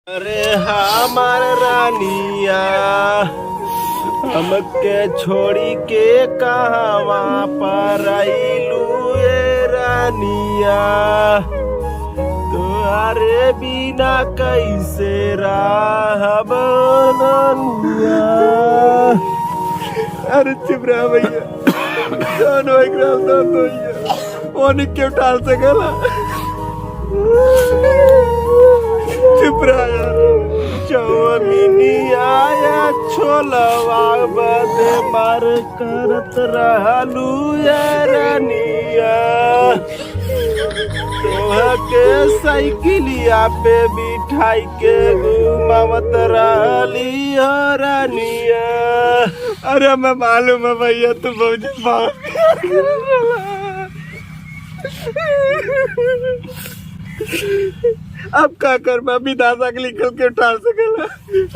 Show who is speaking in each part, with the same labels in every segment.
Speaker 1: अरे हमार रानिया हमके छोड़ी के कहवा पर आइलू ए रानिया, तुम्हारे बिना कैसे रहब रानिया। अरे चुप रहा भैया, दोनों एक वो नहीं क्यों टाल सकेला। चुप रहा यार, चौमिनी आया छोलवा बदे मार करत रहलू रानिया, तोह के साइकिलिया पे बिठाई के घुमावत रहली हो रानिया। अरे मैं मालूम है भैया, तू बहुत अब क्या कर दादा के निकल के उठा सकला।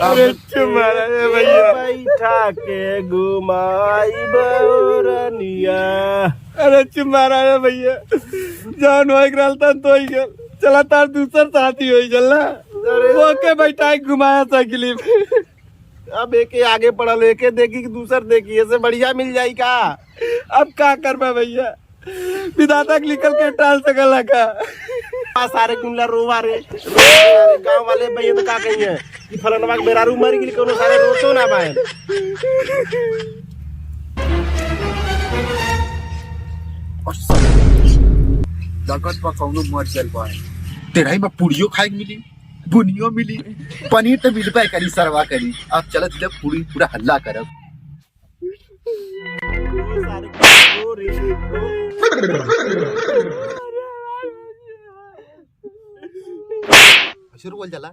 Speaker 1: अरे तुम्हारा भैया बैठा के घुमाई रानिया। अरे तुम्हारा है भैया, जान हो तो ही गल चला, तार दूसर साथी हो चलना वो के बैठा के घुमाया साइकिल पे। अब एक आगे पड़ल, एक देखी कि दूसर देखी, ऐसे बढ़िया मिल जाई का। अब क्या कर भैया, विधाता के निकल के टाल सकला का। सारे कुंडला रोवा रे गांव वाले भैया तो का कही है कि फलनवा के बेरारू मर गेल, कोनो सारे रोतो ना पाए।
Speaker 2: लगत पर कौनो मर चल पाए, तेरा ही में पूड़ियों खाए मिली, बुनियो मिली, पनीर तो मिलबे करी, सरवा करी। अब चलत जब पूरी पूरा हल्ला करब। शुरू बोल चला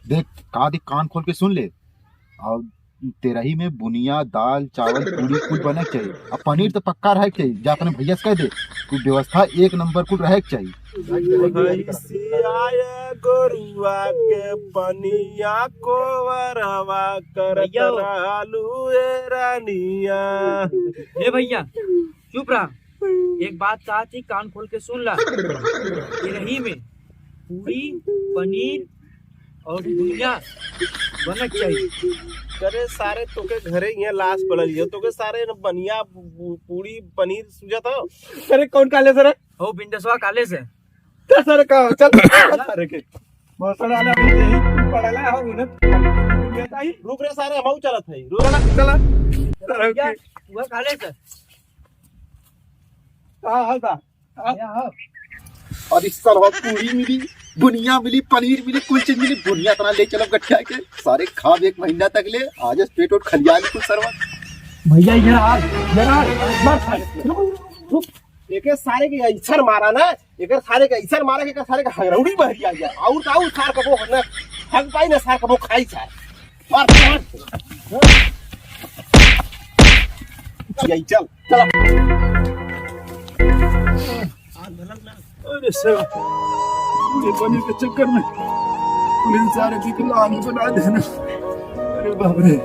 Speaker 2: देख का देख, कान खोल के सुन ले। और तेरा ही में बुनिया दाल चावल पूरी कुछ बने चाहिए, अब पनीर तो पक्का रहे चाहिए। जा अपने भैया से कह दे कुछ व्यवस्था एक नंबर कुछ रहे चाहिए।
Speaker 1: गोरुआ के पनिया को वरवा करत रहलू रानिया।
Speaker 3: ए भैया चुप रहा, एक बात चाहती कान खोल के सुन ला। ये रही में पूरी पनीर और बुनिया बनक चाहिए।
Speaker 1: करे सारे तोके घरे यहाँ लाश पड़ल है, तोके सारे बनिया पूरी पनीर सुझा था। अरे कौन काले सर
Speaker 3: हो बिंदसवा काले से
Speaker 1: सर का चल सारे के मौसम आना नहीं पड़ला हो न बताई। रुक रे सारे हम चलत है, रुक चला
Speaker 3: भैया वो काले से।
Speaker 1: हां
Speaker 2: और इस साल पूरी मिली, बुनिया मिली, पनीर मिली, कुल चीज मिली। बुनिया तना ले चलो गठिया के सारे खाब एक महीना तक ले। आज पेट और खलियान कुछ सरवा
Speaker 3: भैया जरा
Speaker 1: रुक। एक सारे के ऐसर मारा ना, एक सारे के ऐसर मारा के सारे के हगरौड़ी बहरी आ गया। और का और सार कबो न हग पाई ना, सार कबो खाई सार मार यही चल चला। अरे सर ये पनीर के चक्कर में पुलिस सारे की लान बना देना। अरे बाप रे।